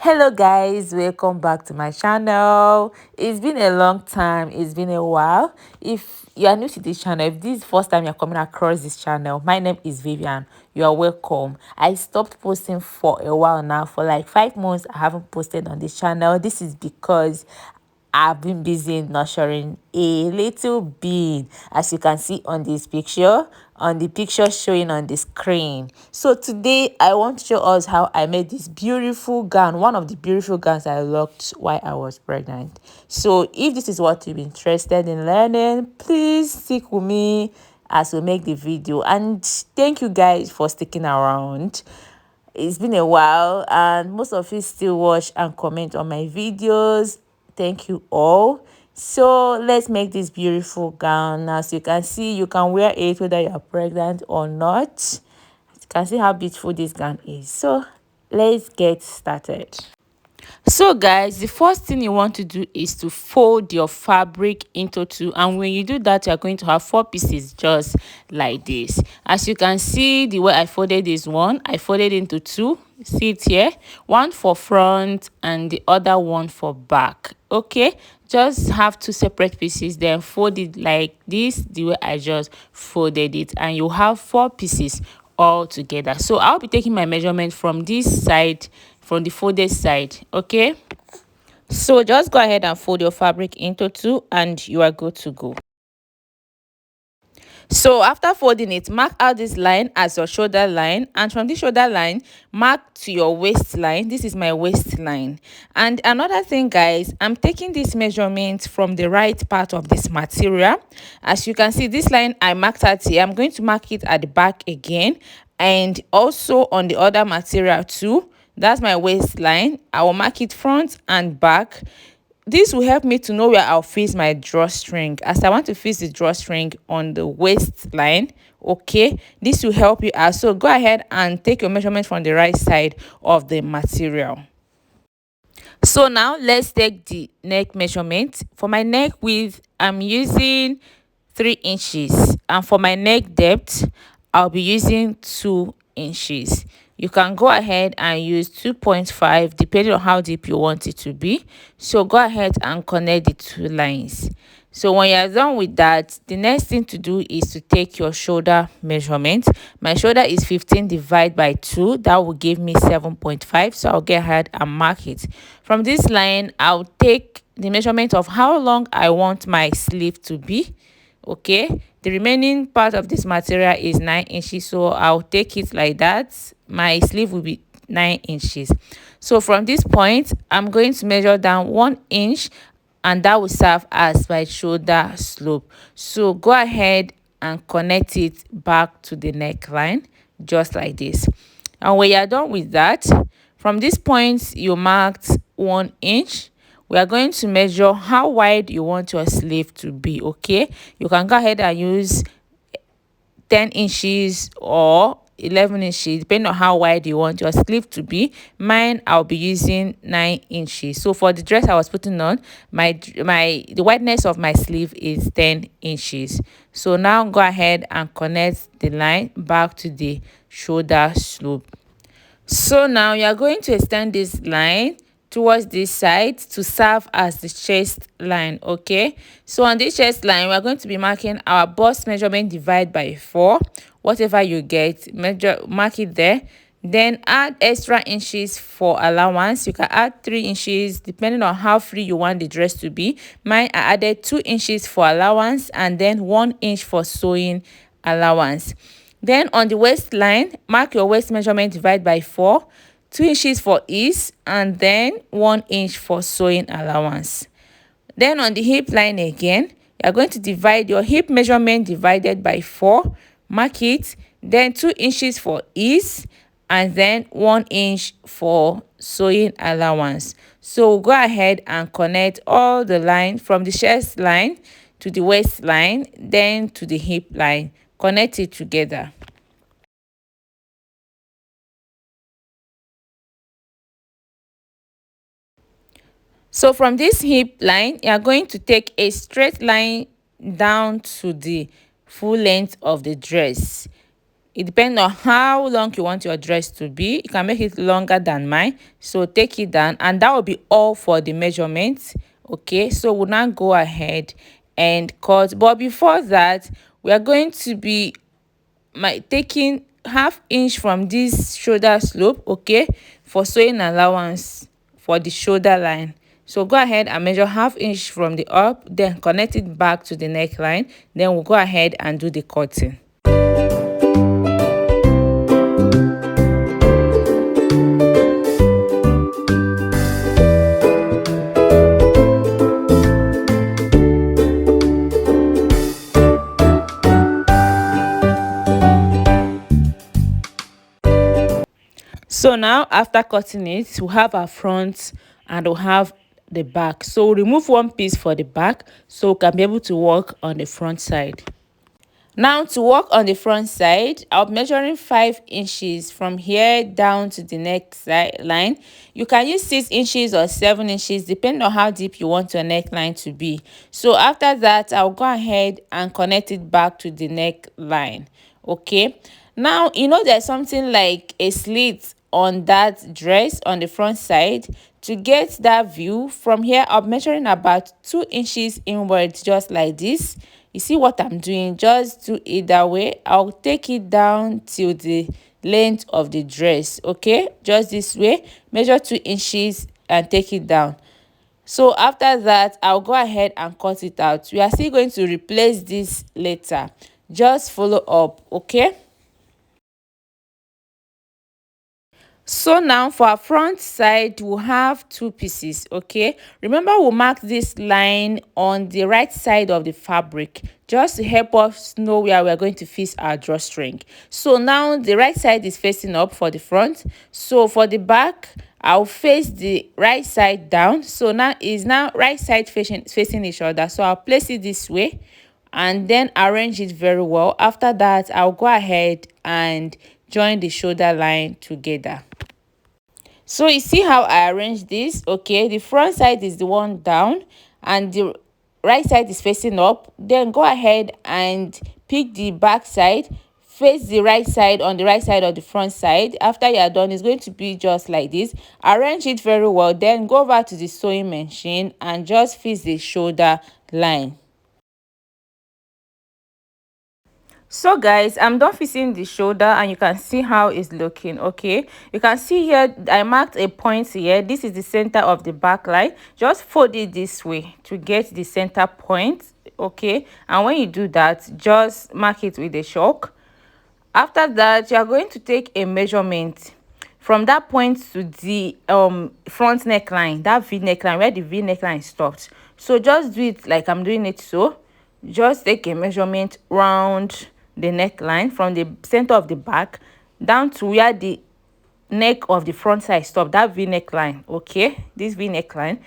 Hello guys, welcome back to my channel. It's been a long time, it's been a while. If you are new to this channel, if this is the first time you're coming across this channel, my name is Vivian. You are welcome. I stopped posting for a while now. For like 5 months I haven't posted on this channel. This is because I've been busy nurturing a little bean, as you can see on this picture, on the picture showing on the screen. So today I want to show us how I made this beautiful gown, one of the beautiful gowns I loved while I was pregnant. So if this is what you're interested in learning, please stick with me as we make the video. And thank you guys for sticking around. It's been a while and most of you still watch and comment on my videos. Thank you all. So let's make this beautiful gown. As you can see, you can wear it whether you're pregnant or not. You can see how beautiful this gown is. So let's get started. So guys, the first thing you want to do is to fold your fabric into two, and when you do that, you're going to have 4 pieces just like this. As you can see, the way I folded this one, I folded into two. See it here, one for front and the other one for back. Okay, just have 2 separate pieces, then fold it like this, the way I just folded it, and you have 4 pieces all together. So I'll be taking my measurement from this side, from the folded side. Okay, so just go ahead and fold your fabric into two and you are good to go. So after folding it, mark out this line as your shoulder line, and from this shoulder line mark to your waistline. This is my waistline. And another thing guys, I'm taking this measurement from the right part of this material. As you can see, this line I marked out here, I'm going to mark it at the back again, and also on the other material too. That's my waistline. I will mark it front and back. This will help me to know where I'll fix my drawstring, as I want to fix the drawstring on the waistline. Okay, this will help you out. So go ahead and take your measurement from the right side of the material. So now let's take the neck measurement. For my neck width, I'm using 3 inches, and for my neck depth, I'll be using 2 inches. You can go ahead and use 2.5 depending on how deep you want it to be. So go ahead and connect the 2 lines. So when you're done with that, the next thing to do is to take your shoulder measurement. My shoulder is 15 divided by 2. That will give me 7.5. So I'll go ahead and mark it. From this line, I'll take the measurement of how long I want my sleeve to be. Okay, the remaining part of this material is 9 inches, so I'll take it like that. My sleeve will be 9 inches. So from this point, I'm going to measure down 1 inch, and that will serve as my shoulder slope. So go ahead and connect it back to the neckline just like this. And when you're done with that, from this point you marked 1 inch, we are going to measure how wide you want your sleeve to be. Okay, you can go ahead and use 10 inches or 11 inches depending on how wide you want your sleeve to be. Mine, I'll be using 9 inches. So for the dress I was putting on, the wideness of my sleeve is 10 inches. So now go ahead and connect the line back to the shoulder slope. So now you are going to extend this line towards this side to serve as the chest line. Okay, so on this chest line, we are going to be marking our bust measurement divided by 4. Whatever you get, mark it there, then add extra inches for allowance. You can add 3 inches depending on how free you want the dress to be. Mine, I added 2 inches for allowance and then 1 inch for sewing allowance. Then on the waistline, mark your waist measurement divided by 4, 2 inches for ease, and then 1 inch for sewing allowance. Then on the hip line again, you are going to divide your hip measurement divided by 4, mark it, then 2 inches for ease, and then 1 inch for sewing allowance. So go ahead and connect all the line from the chest line to the waistline, then to the hip line. Connect it together. So from this hip line, you are going to take a straight line down to the full length of the dress. It depends on how long you want your dress to be. You can make it longer than mine. So take it down, and that will be all for the measurements. Okay, so we'll now go ahead and cut. But before that, we are going to be taking half inch from this shoulder slope, okay, for sewing allowance for the shoulder line. So go ahead and measure half inch from the up, then connect it back to the neckline. Then we'll go ahead and do the cutting. So now after cutting it, we'll have our front and we'll have the back. So we'll remove one piece for the back so we can be able to work on the front side. Now to work on the front side, I'll be measuring 5 inches from here down to the neck side line. You can use 6 inches or 7 inches depending on how deep you want your neckline to be. So after that, I'll go ahead and connect it back to the neckline. Okay. Now, you know there's something like a slit on that dress on the front side. To get that view from here, I'm measuring about 2 inches inwards, just like this. You see what I'm doing? Just do it that way. I'll take it down till the length of the dress. Okay, just this way. Measure 2 inches and take it down. So after that, I'll go ahead and cut it out. We are still going to replace this later. Just follow up. Okay. So now for our front side, we'll have 2 pieces. Okay, remember we'll mark this line on the right side of the fabric just to help us know where we're going to fix our drawstring. So now the right side is facing up for the front. So for the back, I'll face the right side down. So now is now right side facing each other. So I'll place it this way and then arrange it very well. After that, I'll go ahead and join the shoulder line together. So you see how I arrange this. Okay, the front side is the one down and the right side is facing up. Then go ahead and pick the back side, face the right side on the right side of the front side. After you are done, it's going to be just like this. Arrange it very well, then go over to the sewing machine and just fix the shoulder line. So guys, I'm done fixing the shoulder and you can see how it's looking. Okay, you can see here I marked a point here. This is the center of the back line. Just fold it this way to get the center point. Okay, and when you do that, just mark it with a chalk. After that, you are going to take a measurement from that point to the front neckline, that V neckline where the V neckline stopped. So just do it like I'm doing it. So just take a measurement round the neckline from the center of the back down to where the neck of the front side stop, that V neckline. Okay, this V neckline,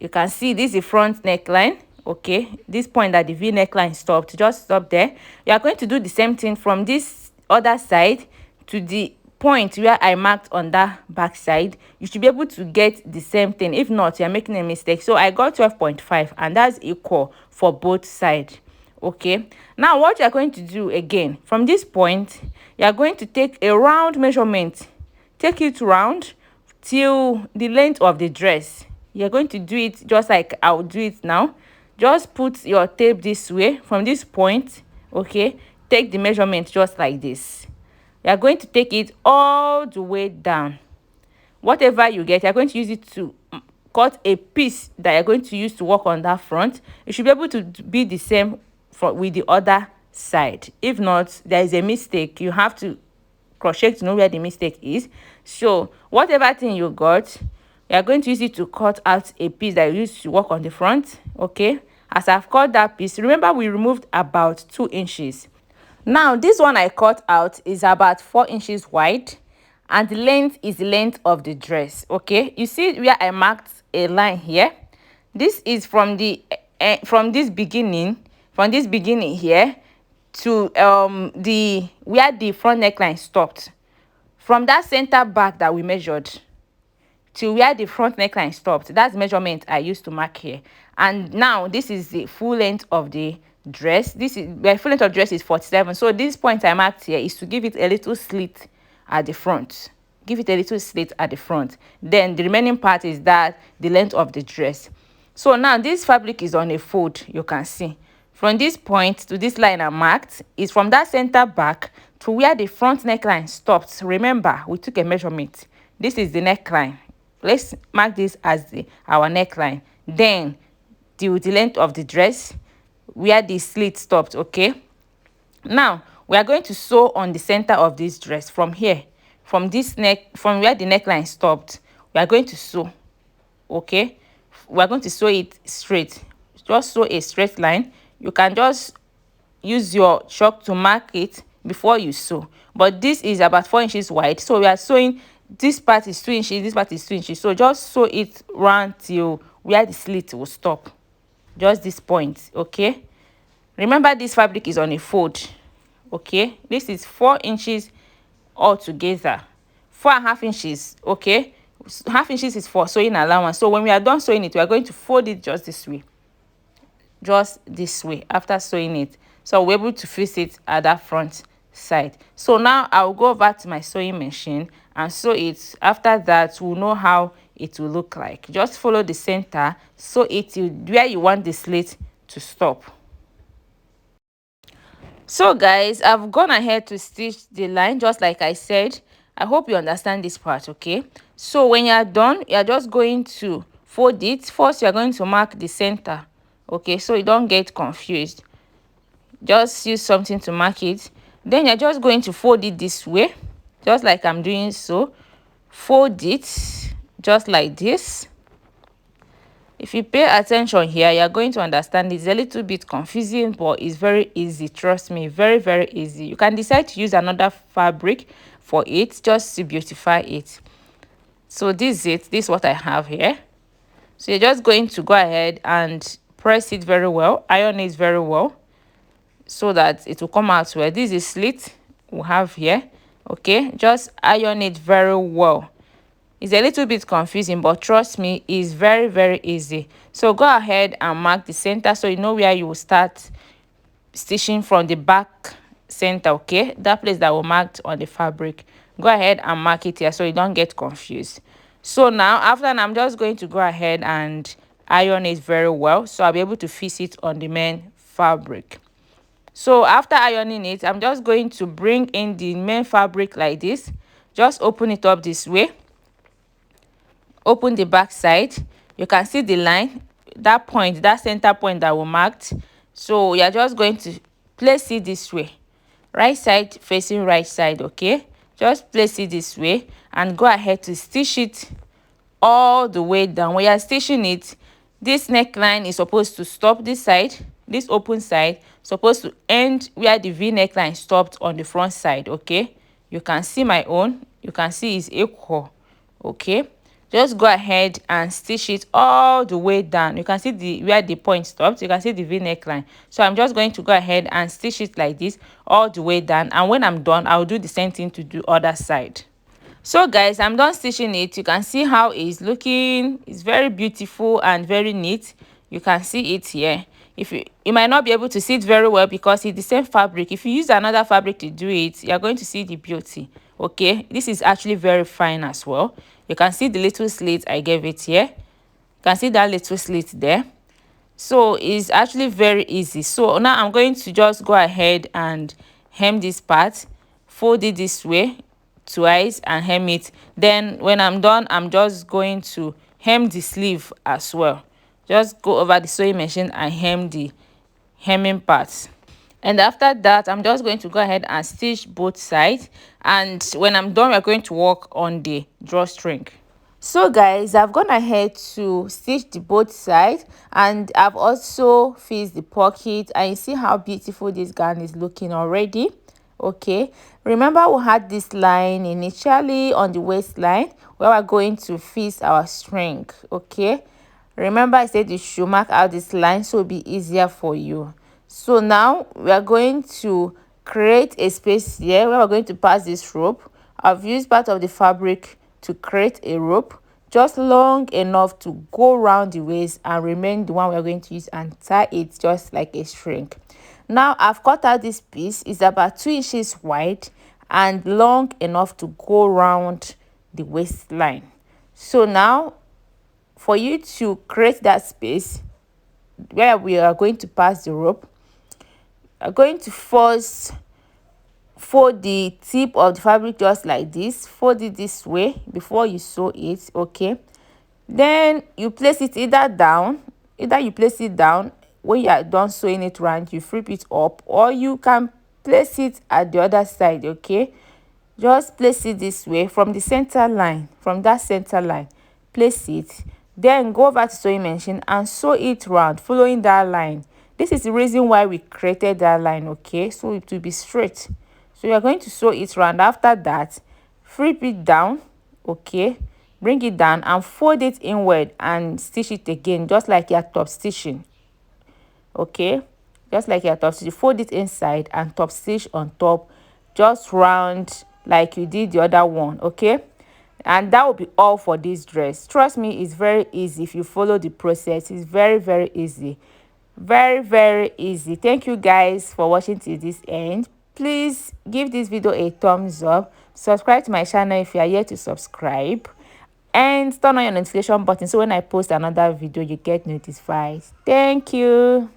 you can see this is the front neckline. Okay, this point that the V neckline stopped, just stop there. You are going to do the same thing from this other side to the point where I marked on that back side. You should be able to get the same thing. If not, you are making a mistake. So I got 12.5 and that's equal for both sides. Okay, now what you are going to do again from this point, you are going to take a round measurement. Take it round till the length of the dress. You're going to do it just like I'll do it now. Just put your tape this way from this point. Okay, take the measurement just like this. You are going to take it all the way down. Whatever you get, you're going to use it to cut a piece that you're going to use to work on that front. You should be able to be the same with the other side. If not, there is a mistake. You have to cross check to know where the mistake is. So whatever thing you got, you are going to use it to cut out a piece that you use to work on the front. Okay, as I've cut that piece, remember we removed about 2 inches. Now this one I cut out is about 4 inches wide and the length is the length of the dress. Okay, you see where I marked a line here. This is from the from this beginning here to the where the front neckline stopped. From that center back that we measured to where the front neckline stopped. That's the measurement I used to mark here. And now this is the full length of the dress. This is the full length of dress is 47. So this point I marked here is to give it a little slit at the front. Give it a little slit at the front. Then the remaining part is that the length of the dress. So now this fabric is on a fold, you can see. From this point to this line I marked is from that center back to where the front neckline stopped. Remember, we took a measurement. This is the neckline. Let's mark this as our neckline. Then the length of the dress where the slit stopped. Okay, now we are going to sew on the center of this dress from here, from this neck, from where the neckline stopped. We are going to sew. Okay, we are going to sew it straight. Just sew a straight line. You can just use your chalk to mark it before you sew, but this is about 4 inches wide, so we are sewing. This part is 2 inches, this part is 2 inches, so just sew it round till where the slit will stop, just this point. Okay, remember this fabric is on a fold. Okay, this is 4 inches altogether, 4.5 inches. Okay, half inches is for sewing allowance. So when we are done sewing it, we are going to fold it just this way, after sewing it, so we're able to fix it at that front side. So now I'll go over to my sewing machine and sew it. After that, we'll know how it will look like. Just follow the center, sew it till where you want the slit to stop. So guys, I've gone ahead to stitch the line just like I said. I hope you understand this part. Okay, so when you are done, you are just going to fold it. First, you are going to mark the center. Okay, so you don't get confused, just use something to mark it. Then you're just going to fold it this way, just like I'm doing. So fold it just like this. If you pay attention here, you're going to understand. It's a little bit confusing, but it's very easy. Trust me, very, very easy. You can decide to use another fabric for it just to beautify it. So this is it. This is what I have here. So you're just going to go ahead and press it very well, iron it very well, so that it will come out well. This is slit we have here. Okay, just iron it very well. It's a little bit confusing, but trust me, it's very, very easy. So go ahead and mark the center so you know where you will start stitching from the back center. Okay, that place that will marked on the fabric, go ahead and mark it here so you don't get confused. So now after that, I'm just going to go ahead and iron it very well so I'll be able to fix it on the main fabric. So after ironing it, I'm just going to bring in the main fabric like this. Just open it up this way, open the back side. You can see the line, that point, that center point that we marked. So you're just going to place it this way, right side facing right side. Okay, just place it this way and go ahead to stitch it all the way down. When you're stitching it, this neckline is supposed to stop this side. This open side supposed to end where the V neckline stopped on the front side. Okay, you can see my own, you can see it's equal. Okay, just go ahead and stitch it all the way down. You can see the where the point stopped, you can see the V neckline. So I'm just going to go ahead and stitch it like this all the way down, and when I'm done, I'll do the same thing to the other side. So guys, I'm done stitching it. You can see how it's looking. It's very beautiful and very neat. You can see it here. If you might not be able to see it very well because it's the same fabric. If you use another fabric to do it, you're going to see the beauty. Okay, this is actually very fine as well. You can see the little slit I gave it here. You can see that little slit there. So it's actually very easy. So now I'm going to just go ahead and hem this part, fold it this way twice and hem it. Then when I'm done, I'm just going to hem the sleeve as well. Just go over the sewing machine and hem the hemming parts. And after that, I'm just going to go ahead and stitch both sides. And when I'm done, we're going to work on the drawstring. So guys, I've gone ahead to stitch the both sides, and I've also fixed the pocket, and you see how beautiful this gown is looking already. Okay, remember we had this line initially on the waistline where we're going to fix our string. Okay, remember I said you should mark out this line so it'll be easier for you. So now we are going to create a space here where we're going to pass this rope. I've used part of the fabric to create a rope just long enough to go around the waist and remain the one we're going to use and tie it just like a string. Now I've cut out this piece. It's about 2 inches wide and long enough to go around the waistline. So now for you to create that space where we are going to pass the rope, I'm going to first fold the tip of the fabric just like this. Fold it this way before you sew it. Okay, then you place it either you place it down. When you are done sewing it round, you flip it up, or you can place it at the other side. Okay, just place it this way from the center line. From that center line, place it, then go over to sewing machine and sew it round following that line. This is the reason why we created that line. Okay, so it will be straight. So you are going to sew it round. After that, flip it down. Okay, bring it down and fold it inward and stitch it again just like you're top stitching. Okay, just like you're top stitching, fold it inside and top stitch on top, just round like you did the other one. Okay, and that will be all for this dress. Trust me, it's very easy. If you follow the process, it's very easy, very easy. Thank you guys for watching till this end. Please give this video a thumbs up, subscribe to my channel if you are yet to subscribe, and turn on your notification button so when I post another video you get notified. Thank you.